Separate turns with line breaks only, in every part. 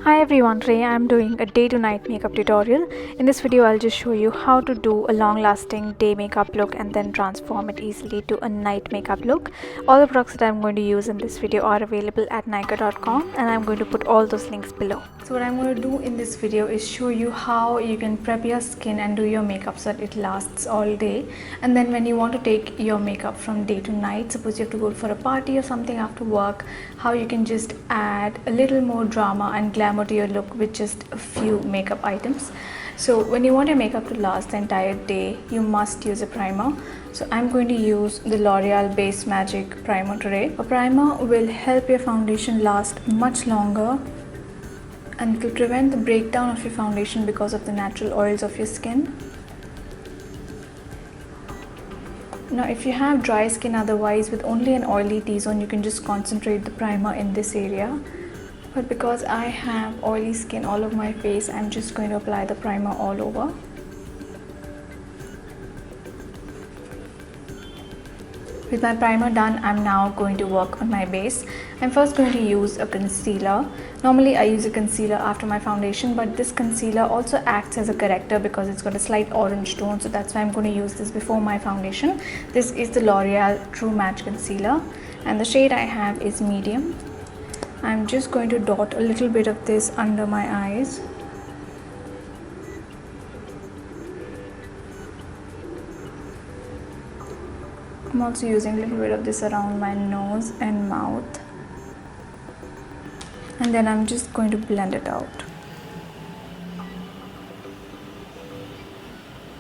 Hi everyone, today I am doing a day to night makeup tutorial. In this video I'll just show you how to do a long lasting day makeup look and then transform it easily to a night makeup look. All the products that I'm going to use in this video are available at nykaa.com and I'm going to put all those links below. So what I'm going to do in this video is show you how you can prep your skin and do your makeup so that it lasts all day. And then when you want to take your makeup from day to night, suppose you have to go for a party or something after work, how you can just add a little more drama and glamour to your look with just a few makeup items. So when you want your makeup to last the entire day, you must use a primer. So I'm going to use the L'Oreal Base Magique primer today. A primer will help your foundation last much longer and it will prevent the breakdown of your foundation because of the natural oils of your skin. Now if you have dry skin otherwise with only an oily T-zone, you can just concentrate the primer in this area. But because I have oily skin all over my face, I'm just going to apply the primer all over. With my primer done, I'm now going to work on my base. I'm first going to use a concealer. Normally I use a concealer after my foundation, but this concealer also acts as a corrector because it's got a slight orange tone, so that's why I'm going to use this before my foundation. This is the L'Oreal True Match Concealer and the shade I have is medium. I'm just going to dot a little bit of this under my eyes. I'm also using a little bit of this around my nose and mouth. And then I'm just going to blend it out.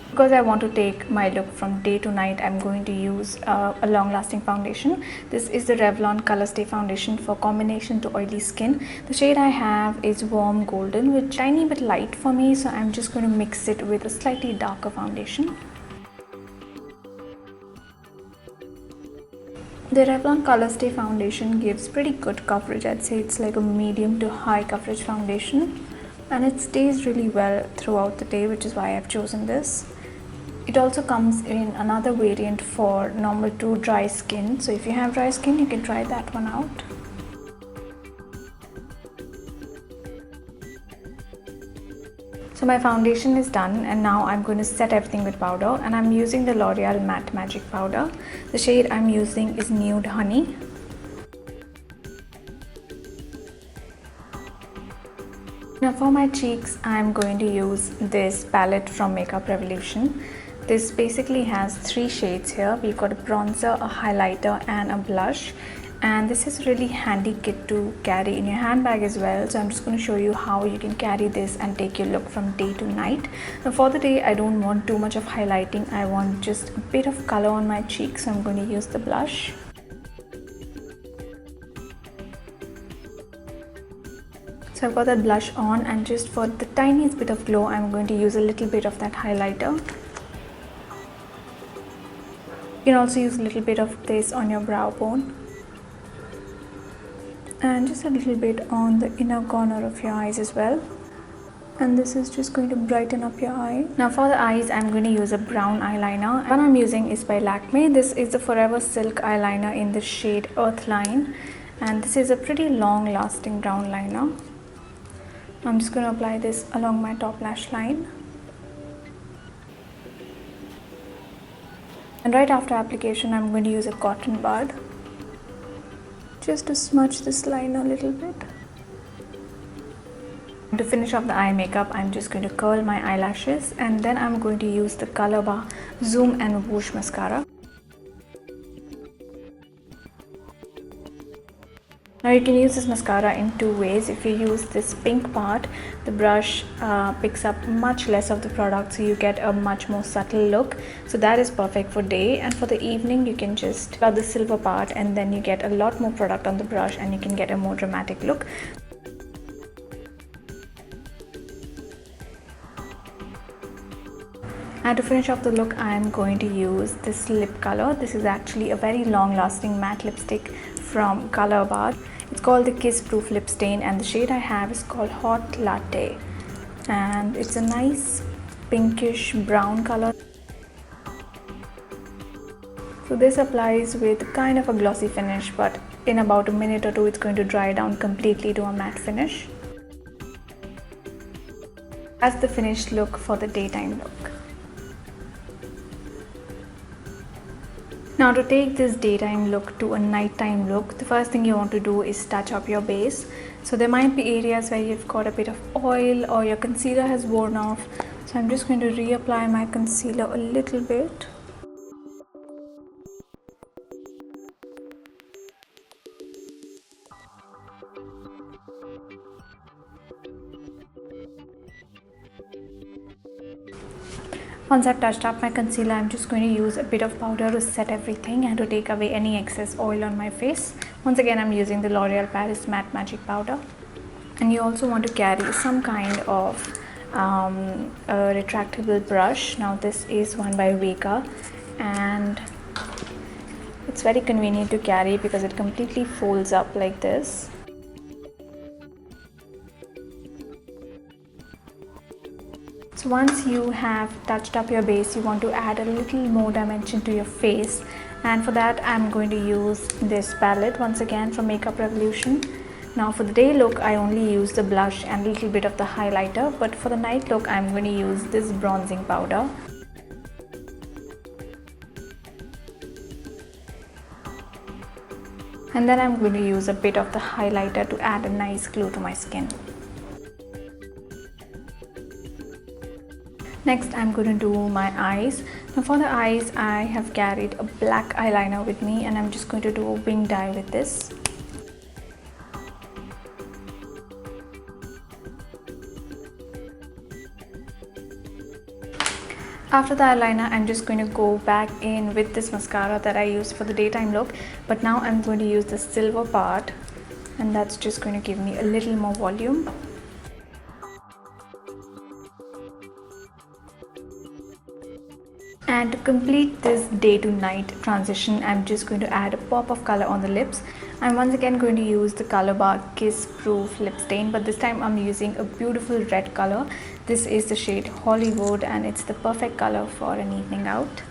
Because I want to take my look from day to night, I'm going to use a long-lasting foundation. This is the Revlon Colorstay foundation for combination to oily skin. The shade I have is warm golden, which is tiny bit light for me, so I'm just going to mix it with a slightly darker foundation. The Revlon Colorstay foundation gives pretty good coverage. I'd say it's like a medium to high coverage foundation, and it stays really well throughout the day, which is why I've chosen this. It also comes in another variant for normal to dry skin, so if you have dry skin you can try that one out. So my foundation is done and now I'm going to set everything with powder, and I'm using the L'Oreal Matte Magic powder. The shade I'm using is Nude Honey. Now for my cheeks I'm going to use this palette from Makeup Revolution. This basically has 3 shades here. We've got a bronzer, a highlighter and a blush, and this is a really handy kit to carry in your handbag as well. So I'm just going to show you how you can carry this and take your look from day to night. Now for the day I don't want too much of highlighting, I want just a bit of color on my cheeks, so I'm going to use the blush. So I've got that blush on, and just for the tiniest bit of glow I'm going to use a little bit of that highlighter. You can also use a little bit of this on your brow bone and just a little bit on the inner corner of your eyes as well. And this is just going to brighten up your eye. Now for the eyes I'm going to use a brown eyeliner. The one I'm using is by Lakme. This is the Forever Silk eyeliner in the shade Earthline, and this is a pretty long lasting brown liner. I'm just going to apply this along my top lash line. And right after application I'm going to use a cotton bud just to smudge this line a little bit. To finish off the eye makeup, I'm just going to curl my eyelashes, and then I'm going to use the Colorbar Zoom and Whoosh mascara. Now you can use this mascara in 2 ways. If you use this pink part, the brush picks up much less of the product, so you get a much more subtle look. So that is perfect for day, and for the evening you can just add the silver part and then you get a lot more product on the brush and you can get a more dramatic look. And to finish off the look, I am going to use this lip color. This is actually a very long lasting matte lipstick from Colorbar. It's called the KissProof lip stain, and the shade I have is called Hot Latte, and it's a nice pinkish brown color. So this applies with kind of a glossy finish, but in about a minute or two it's going to dry down completely to a matte finish. That's the finished look for the daytime look. Now to take this daytime look to a nighttime look, the first thing you want to do is touch up your base. So there might be areas where you've got a bit of oil or your concealer has worn off. So I'm just going to reapply my concealer a little bit. Once I've touched up my concealer, I'm just going to use a bit of powder to set everything and to take away any excess oil on my face. Once again, I'm using the L'Oreal Paris Matte Magic powder. And you also want to carry some kind of a retractable brush. Now this is one by Vega, and it's very convenient to carry because it completely folds up like this. So once you have touched up your base, you want to add a little more dimension to your face, and for that I'm going to use this palette once again from Makeup Revolution. Now for the day look, I only use the blush and a little bit of the highlighter, but for the night look I'm going to use this bronzing powder. And then I'm going to use a bit of the highlighter to add a nice glow to my skin. Next I'm going to do my eyes. Now for the eyes, I have carried a black eyeliner with me, and I'm just going to do a winged eye with this. After the eyeliner, I'm just going to go back in with this mascara that I used for the daytime look, but now I'm going to use the silver part, and that's just going to give me a little more volume. And to complete this day to night transition, I'm just going to add a pop of color on the lips. I'm once again going to use the Colorbar KissProof lip stain, but this time I'm using a beautiful red color. This is the shade Hollywood, and it's the perfect color for an evening out.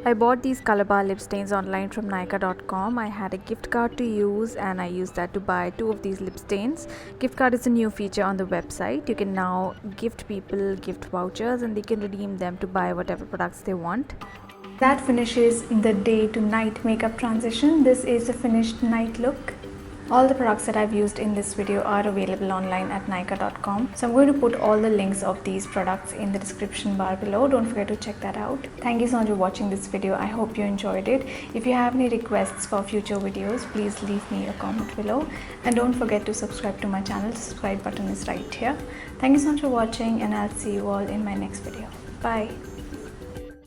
I bought these Colorbar lip stains online from Nykaa.com. I had a gift card to use, and I used that to buy 2 of these lip stains. Gift card is a new feature on the website. You can now gift people gift vouchers, and they can redeem them to buy whatever products they want. That finishes the day to night makeup transition. This is the finished night look. All the products that I've used in this video are available online at Nykaa.com. So I'm going to put all the links of these products in the description bar below. Don't forget to check that out. Thank you so much for watching this video. I hope you enjoyed it. If you have any requests for future videos, please leave me a comment below. And don't forget to subscribe to my channel. The subscribe button is right here. Thank you so much for watching, and I'll see you all in my next video. Bye.